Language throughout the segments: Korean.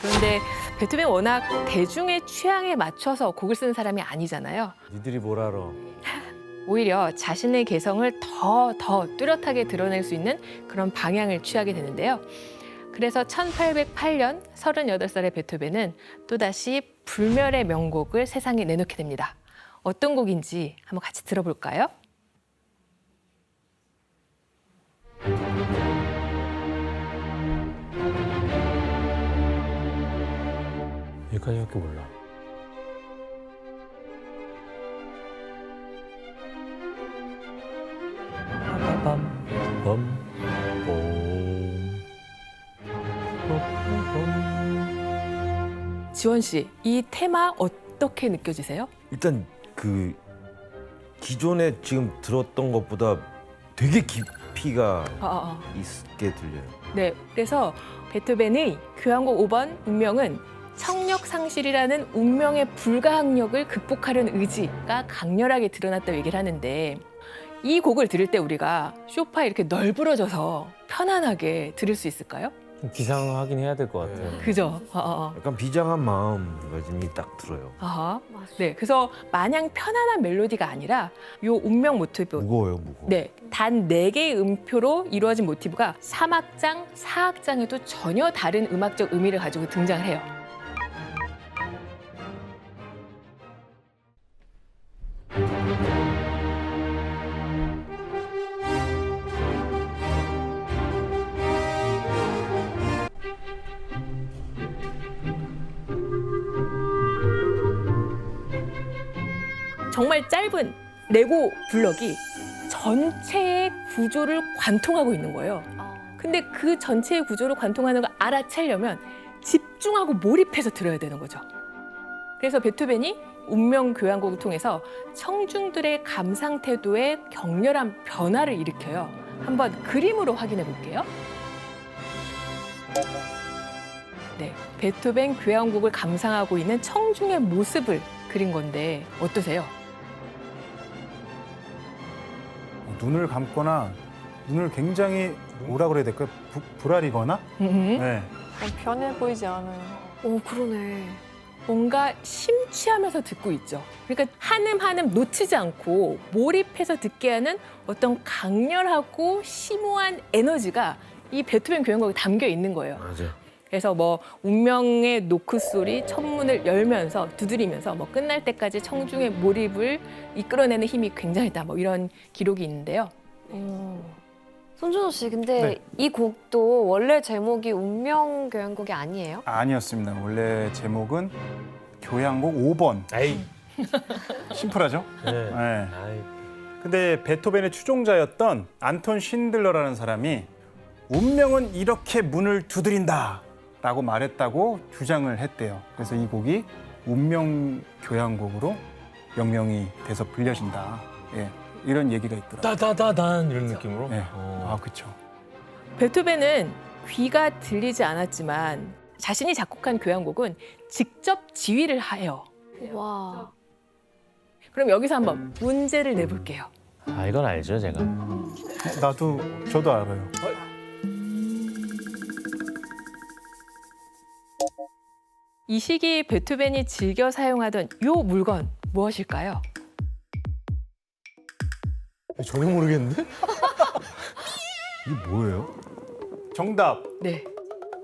그런데 베토벤 워낙 대중의 취향에 맞춰서 곡을 쓰는 사람이 아니잖아요. 니들이 뭘 알아? 오히려 자신의 개성을 더 뚜렷하게 드러낼 수 있는 그런 방향을 취하게 되는데요. 그래서 1808년 38살의 베토벤은 또다시 불멸의 명곡을 세상에 내놓게 됩니다. 어떤 곡인지 한번 같이 들어볼까요? 여기까지밖에 몰라. 빰빰 봄. 지원 씨, 이 테마 어떻게 느껴지세요? 일단 그 기존에 지금 들었던 것보다 되게 깊이가 있게 들려요. 네, 그래서 베토벤의 교향곡 5번 운명은 청력 상실이라는 운명의 불가항력을 극복하려는 의지가 강렬하게 드러났다고 얘기를 하는데 이 곡을 들을 때 우리가 쇼파에 이렇게 널브러져서 편안하게 들을 수 있을까요? 좀 비상하긴 해야 될 것 같아요. 그죠? 약간 비장한 마음가짐이 딱 들어요. 아하. 네, 그래서 마냥 편안한 멜로디가 아니라 요 운명 모티브 무거워요, 무거워. 네, 단 4개의 음표로 이루어진 모티브가 3악장, 4악장에도 전혀 다른 음악적 의미를 가지고 등장을 해요. 정말 짧은 레고 블럭이 전체의 구조를 관통하고 있는 거예요. 근데 그 전체의 구조를 관통하는 걸 알아채려면 집중하고 몰입해서 들어야 되는 거죠. 그래서 베토벤이 운명 교향곡을 통해서 청중들의 감상 태도에 격렬한 변화를 일으켜요. 한번 그림으로 확인해 볼게요. 네, 베토벤 교향곡을 감상하고 있는 청중의 모습을 그린 건데 어떠세요? 눈을 감거나 눈을 굉장히 뭐라 그래야 될까요? 불알이거나? 네. 편해 보이지 않아요. 오, 그러네. 뭔가 심취하면서 듣고 있죠. 그러니까 한음 한음 놓치지 않고 몰입해서 듣게 하는 어떤 강렬하고 심오한 에너지가 이 베토벤 교향곡에 담겨 있는 거예요. 맞아요. 그래서 뭐 운명의 노크 소리, 천문을 열면서 두드리면서 뭐 끝날 때까지 청중의 몰입을 이끌어내는 힘이 굉장했다. 뭐 이런 기록이 있는데요. 손준호 씨, 근데 네. 이 곡도 원래 제목이 운명 교향곡이 아니에요? 아니었습니다. 원래 제목은 교향곡 5번. 아이. 심플하죠? 네. 네. 아이. 근데 베토벤의 추종자였던 안톤 쉰들러라는 사람이 운명은 이렇게 문을 두드린다 라고 말했다고 주장을 했대요. 그래서 이 곡이 운명 교향곡으로 명명이 돼서 불려진다. 예, 이런 얘기가 있더라고요. 따다다단 이런 느낌으로. 네. 아, 그렇죠. 베토벤은 귀가 들리지 않았지만 자신이 작곡한 교향곡은 직접 지휘를 해요. 와. 그럼 여기서 한번 문제를 내볼게요. 아 이건 알죠 제가. 저도 알아요. 이 시기 베토벤이 즐겨 사용하던 요 물건 무엇일까요? 전혀 모르겠는데? 이게 뭐예요? 정답. 네,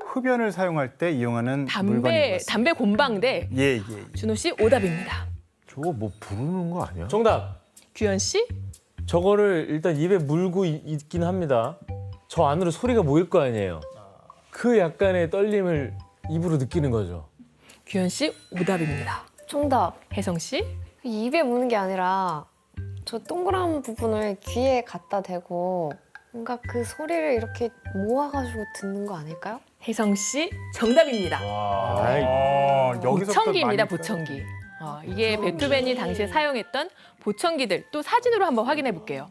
흡연을 사용할 때 이용하는 물건인 것 같습니다. 담배 곰방대. 예. 준호 씨 오답입니다. 저거 뭐 부르는 거 아니야? 정답. 규현 씨? 저거를 일단 입에 물고 있긴 합니다. 저 안으로 소리가 모일 거 아니에요. 그 약간의 떨림을 입으로 느끼는 거죠. 규현 씨 오답입니다. 정답. 혜성 씨? 입에 무는 게 아니라 저 동그란 부분을 귀에 갖다 대고 뭔가 그 소리를 이렇게 모아가지고 듣는 거 아닐까요? 혜성 씨 정답입니다. 아이. 여기서부터 보청기입니다, 많이 보청기. 이게 베토벤이 당시에 사용했던 보청기들. 또 사진으로 한번 확인해 볼게요.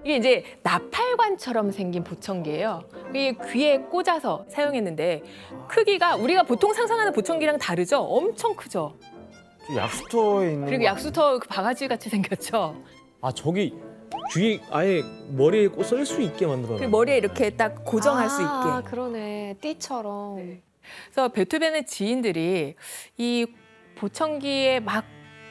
이게 이제 나팔관처럼 생긴 보청기예요. 이게 귀에 꽂아서 사용했는데 크기가 우리가 보통 상상하는 보청기랑 다르죠? 엄청 크죠? 약수터에 있는 그리고 거 약수터 그 바가지 같이 생겼죠? 아 저기 귀에 아예 머리에 쓸 수 있게 만들어. 그리고 머리에 이렇게 딱 고정할 수 있게. 그러네. 띠처럼. 그래서 베토벤의 지인들이 이 보청기에 막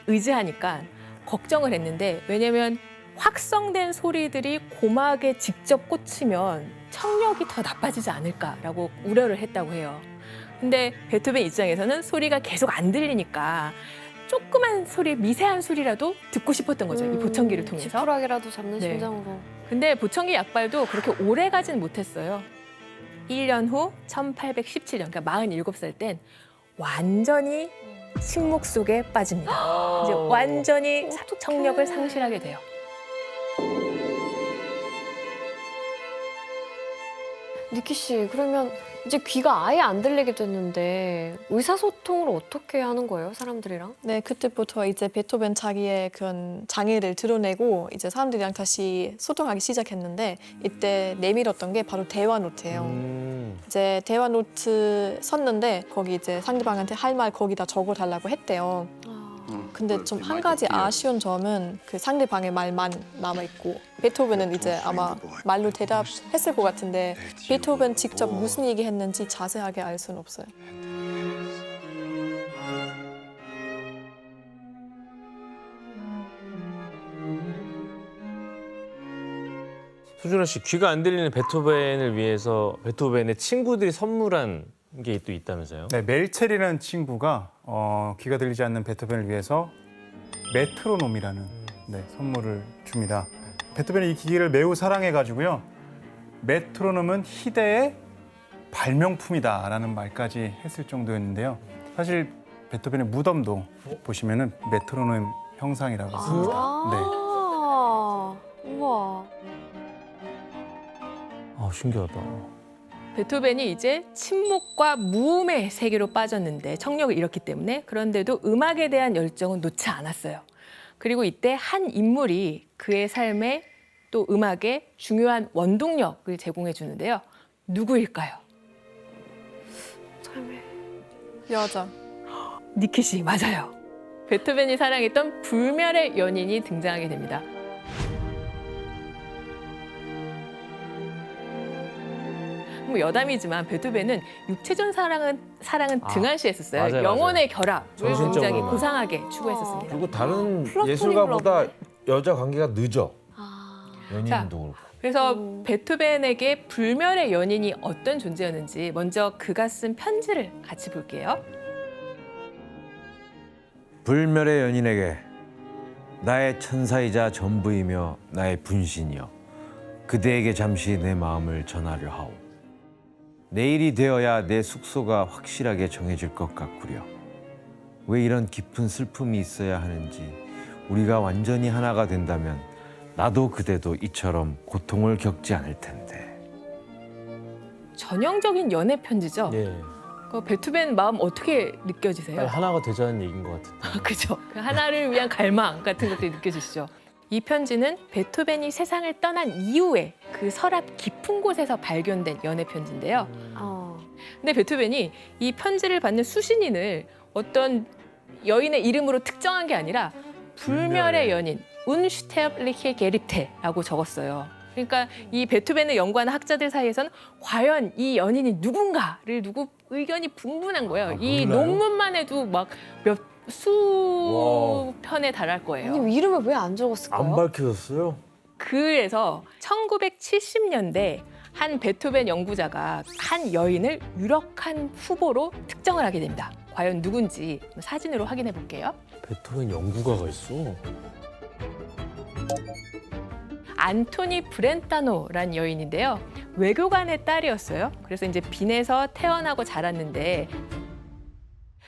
의지하니까 걱정을 했는데, 왜냐면 확성된 소리들이 고막에 직접 꽂히면 청력이 더 나빠지지 않을까라고 우려를 했다고 해요. 근데 베토벤 입장에서는 소리가 계속 안 들리니까 조그만 소리, 미세한 소리라도 듣고 싶었던 거죠. 이 보청기를 통해서. 지푸라기라도 잡는 네. 심정으로. 근데 보청기 약발도 그렇게 오래 가진 못했어요. 1년 후 1817년, 그러니까 47살 땐 완전히 침묵 속에 빠집니다. 이제 완전히 청력을 상실하게 돼요. 니키 씨, 그러면 이제 귀가 아예 안 들리게 됐는데 의사소통을 어떻게 하는 거예요, 사람들이랑? 네, 그때부터 이제 베토벤 자기의 그런 장애를 드러내고 이제 사람들이랑 다시 소통하기 시작했는데, 이때 내밀었던 게 바로 대화 노트예요. 이제 대화 노트 썼는데 거기 이제 상대방한테 할 말 거기다 적어달라고 했대요. 근데 좀 한 가지 아쉬운 점은 그 상대방의 말만 남아있고, 베토벤은 이제 아마 말로 대답했을 것 같은데 베토벤 직접 무슨 얘기 했는지 자세하게 알 수는 없어요. 수준아 씨, 귀가 안 들리는 베토벤을 위해서 베토벤의 친구들이 선물한 게 또 있다면서요? 네, 멜첼이라는 친구가 귀가 들리지 않는 베토벤을 위해서 메트로놈이라는 선물을 줍니다. 베토벤이 이 기기를 매우 사랑해가지고요. 메트로놈은 희대의 발명품이다라는 말까지 했을 정도였는데요. 사실 베토벤의 무덤도 보시면은 메트로놈 형상이라고 있습니다. 우와. 아, 신기하다. 베토벤이 이제 침묵과 무음의 세계로 빠졌는데 청력을 잃었기 때문에, 그런데도 음악에 대한 열정은 놓지 않았어요. 그리고 이때 한 인물이 그의 삶에 또 음악에 중요한 원동력을 제공해 주는데요. 누구일까요? 삶에. 여자. 니키 씨, 맞아요. 베토벤이 사랑했던 불멸의 연인이 등장하게 됩니다. 뭐 여담이지만 베토벤은 육체적 사랑은 등한시했었어요. 맞아요, 영혼의 결합을 정신적으로만. 굉장히 고상하게 추구했었습니다. 그리고 다른 플라토닉 예술가보다 러브. 여자 관계가 늦어. 아. 연인도 그렇고. 그래서 베토벤에게 불멸의 연인이 어떤 존재였는지 먼저 그가 쓴 편지를 같이 볼게요. 불멸의 연인에게 나의 천사이자 전부이며 나의 분신이여 그대에게 잠시 내 마음을 전하려 하오. 내일이 되어야 내 숙소가 확실하게 정해질 것 같구려. 왜 이런 깊은 슬픔이 있어야 하는지 우리가 완전히 하나가 된다면 나도 그대도 이처럼 고통을 겪지 않을 텐데. 전형적인 연애 편지죠. 예. 그 베토벤 마음 어떻게 느껴지세요? 빨리 하나가 되자는 얘기인 것 같은데. 그죠. 그 하나를 위한 갈망 같은 것들이 느껴지시죠. 이 편지는 베토벤이 세상을 떠난 이후에 그 서랍 깊은 곳에서 발견된 연애 편지인데요. 근데 베토벤이 이 편지를 받는 수신인을 어떤 여인의 이름으로 특정한 게 아니라 불멸의 연인, 운슈테르리히 게립테라고 적었어요. 그러니까 이 베토벤을 연구하는 학자들 사이에서는 과연 이 연인이 누군가를 두고 의견이 분분한 거예요. 이 몰라요? 논문만 해도 막 몇 수 편에 달할 거예요. 아니, 이름을 왜 안 적었을까요? 안 밝혀졌어요? 그래서 1970년대 한 베토벤 연구자가 한 여인을 유력한 후보로 특정을 하게 됩니다. 과연 누군지 사진으로 확인해 볼게요. 베토벤 연구가가 있어. 안토니 브렌타노란 여인인데요. 외교관의 딸이었어요. 그래서 이제 빈에서 태어나고 자랐는데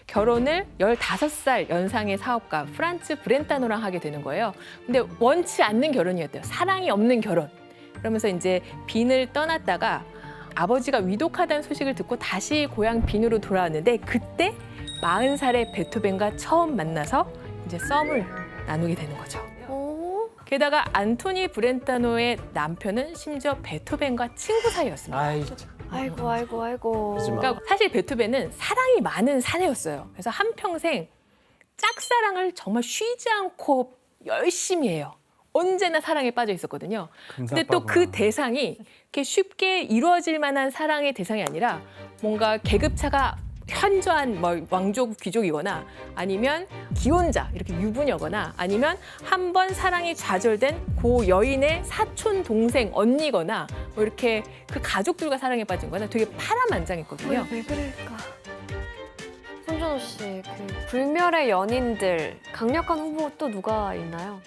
결혼을 15살 연상의 사업가 프란츠 브렌타노랑 하게 되는 거예요. 근데 원치 않는 결혼이었대요. 사랑이 없는 결혼. 그러면서 이제 빈을 떠났다가 아버지가 위독하다는 소식을 듣고 다시 고향 빈으로 돌아왔는데 그때 40살의 베토벤과 처음 만나서 이제 썸을 나누게 되는 거죠. 게다가 안토니 브렌타노의 남편은 심지어 베토벤과 친구 사이였습니다. 아이, 아이고. 그러니까 사실 베토벤은 사랑이 많은 사내였어요. 그래서 한평생 짝사랑을 정말 쉬지 않고 열심히 해요. 언제나 사랑에 빠져 있었거든요. 근데 또 금사빠구나. 그 대상이 이렇게 쉽게 이루어질 만한 사랑의 대상이 아니라 뭔가 계급차가 현저한 뭐 왕족 귀족이거나 아니면 기혼자 이렇게 유부녀거나 아니면 한 번 사랑이 좌절된 그 여인의 사촌 동생 언니거나 뭐 이렇게 그 가족들과 사랑에 빠진 거나 되게 파란만장했거든요. 왜 그럴까? 손준호 씨, 그 불멸의 연인들 강력한 후보 또 누가 있나요?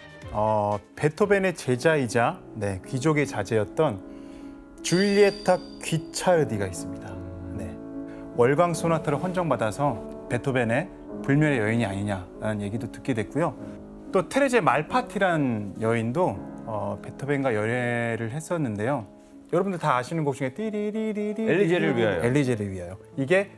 베토벤의 제자이자 귀족의 자제였던 줄리에타 귀차르디가 있습니다. 네. 월광 소나타를 헌정받아서 베토벤의 불멸의 여인이 아니냐라는 얘기도 듣게 됐고요. 또 테레제 말파티란 여인도 베토벤과 열애를 했었는데요. 여러분들 다 아시는 곡 중에 띠리리리리 엘리제를 위하여. 엘리제를 위하여. 이게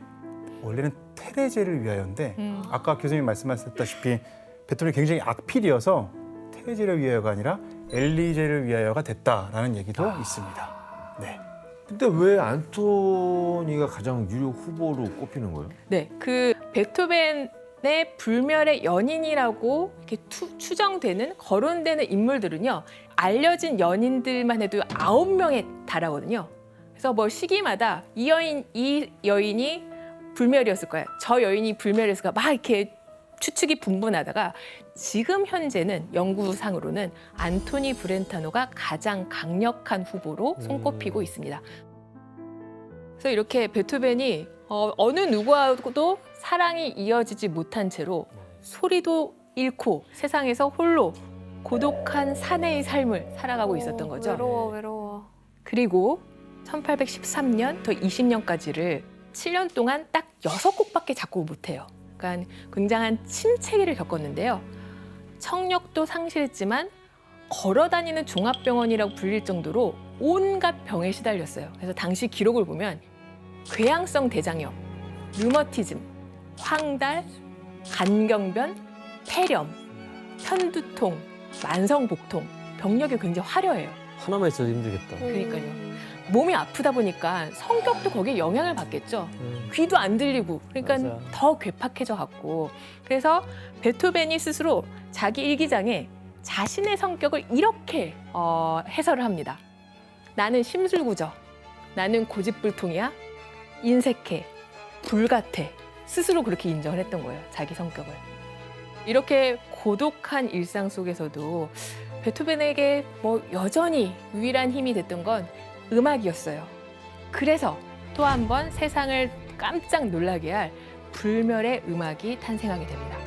원래는 테레제를 위하여인데 아까 교수님이 말씀하셨다시피 베토벤이 굉장히 악필이어서 테레제를 위하여가 아니라 엘리제를 위하여가 됐다라는 얘기도 있습니다. 네. 근데 왜 안토니가 가장 유력 후보로 꼽히는 거예요? 네, 그 베토벤의 불멸의 연인이라고 이렇게 추정되는 거론되는 인물들은요, 알려진 연인들만 해도 9명에 달하거든요. 그래서 뭐 시기마다 이 여인이 불멸이었을 거야, 저 여인이 불멸이었을 거야, 막 이렇게 추측이 분분하다가 지금 현재는 연구상으로는 안토니 브렌타노가 가장 강력한 후보로 손꼽히고 있습니다. 그래서 이렇게 베토벤이 어느 누구하고도 사랑이 이어지지 못한 채로 소리도 잃고 세상에서 홀로 고독한 사내의 삶을 살아가고 있었던 거죠. 외로워. 그리고 1813년 더 20년까지를 7년 동안 딱 6곡밖에 작곡을 못해요. 그러니까 굉장한 침체기를 겪었는데요. 청력도 상실했지만 걸어다니는 종합병원이라고 불릴 정도로 온갖 병에 시달렸어요. 그래서 당시 기록을 보면 궤양성 대장염, 류머티즘, 황달, 간경변, 폐렴, 편두통, 만성복통, 병력이 굉장히 화려해요. 하나만 있어도 힘들겠다. 그러니까요. 몸이 아프다 보니까 성격도 거기에 영향을 받겠죠. 귀도 안 들리고 그러니까 맞아. 더 괴팍해져 갖고 그래서 베토벤이 스스로 자기 일기장에 자신의 성격을 이렇게 해설을 합니다. 나는 심술구저, 나는 고집불통이야, 인색해, 불같아. 스스로 그렇게 인정을 했던 거예요. 자기 성격을. 이렇게 고독한 일상 속에서도 베토벤에게 뭐 여전히 유일한 힘이 됐던 건 음악이었어요. 그래서 또 한 번 세상을 깜짝 놀라게 할 불멸의 음악이 탄생하게 됩니다.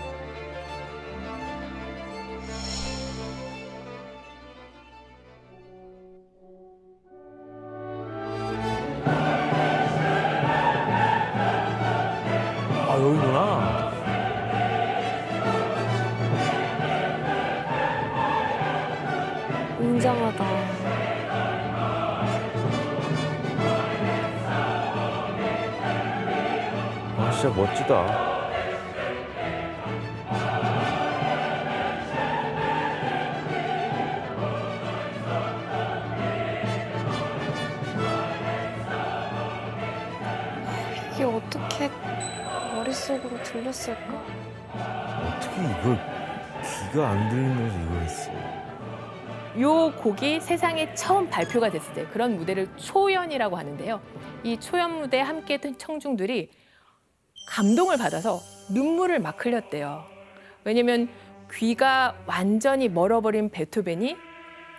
아, 여기구나. 웅장하다. 아, 진짜 멋지다. 이게 어떻게 머릿속으로 들렸을까? 어떻게 이걸 귀가 안 들리면서 이걸 했어? 요 곡이 세상에 처음 발표가 됐을 때 그런 무대를 초연이라고 하는데요. 이 초연 무대에 함께했던 청중들이 감동을 받아서 눈물을 막 흘렸대요. 왜냐면 귀가 완전히 멀어버린 베토벤이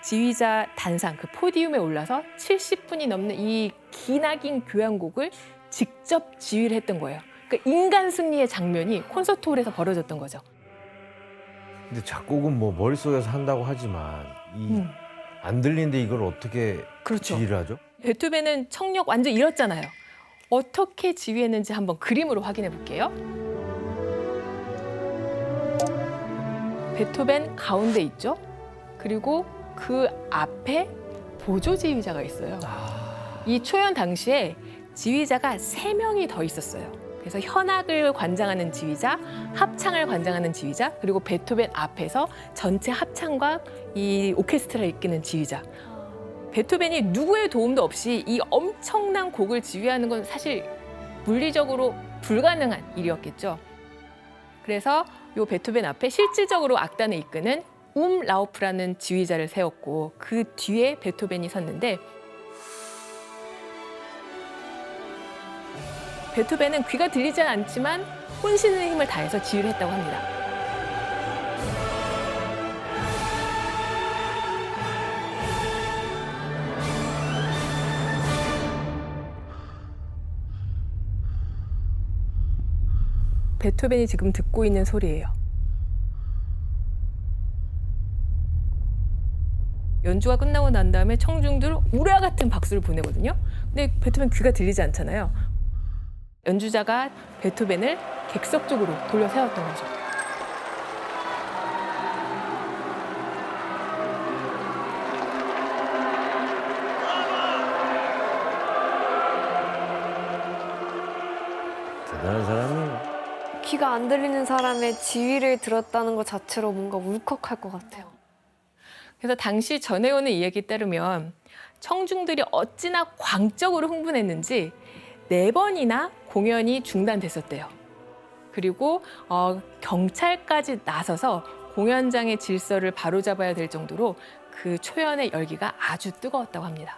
지휘자 단상 그 포디움에 올라서 70분이 넘는 이 기나긴 교향곡을 직접 지휘를 했던 거예요. 그러니까 인간 승리의 장면이 콘서트홀에서 벌어졌던 거죠. 근데 작곡은 뭐 머릿속에서 한다고 하지만 이 안 들리는데 이걸 어떻게 그렇죠. 지휘를 하죠? 베토벤은 청력 완전 잃었잖아요. 어떻게 지휘했는지 한번 그림으로 확인해 볼게요. 베토벤 가운데 있죠. 그리고 그 앞에 보조 지휘자가 있어요. 이 초연 당시에 지휘자가 3명이 더 있었어요. 그래서 현악을 관장하는 지휘자, 합창을 관장하는 지휘자, 그리고 베토벤 앞에서 전체 합창과 이 오케스트라를 이끄는 지휘자. 베토벤이 누구의 도움도 없이 이 엄청난 곡을 지휘하는 건 사실 물리적으로 불가능한 일이었겠죠. 그래서 이 베토벤 앞에 실질적으로 악단을 이끄는 라우프라는 지휘자를 세웠고 그 뒤에 베토벤이 섰는데 베토벤은 귀가 들리지 않지만 혼신의 힘을 다해서 지휘를 했다고 합니다. 베토벤이 지금 듣고 있는 소리예요. 연주가 끝나고 난 다음에 청중들 우레와 같은 박수를 보내거든요. 근데 베토벤 귀가 들리지 않잖아요. 연주자가 베토벤을 객석 쪽으로 돌려 세웠던 거죠. 대단한 사람이에요. 귀가 안 들리는 사람의 지휘를 들었다는 것 자체로 뭔가 울컥할 것 같아요. 그래서 당시 전해오는 이야기에 따르면 청중들이 어찌나 광적으로 흥분했는지 4번이나 공연이 중단됐었대요. 그리고 경찰까지 나서서 공연장의 질서를 바로잡아야 될 정도로 그 초연의 열기가 아주 뜨거웠다고 합니다.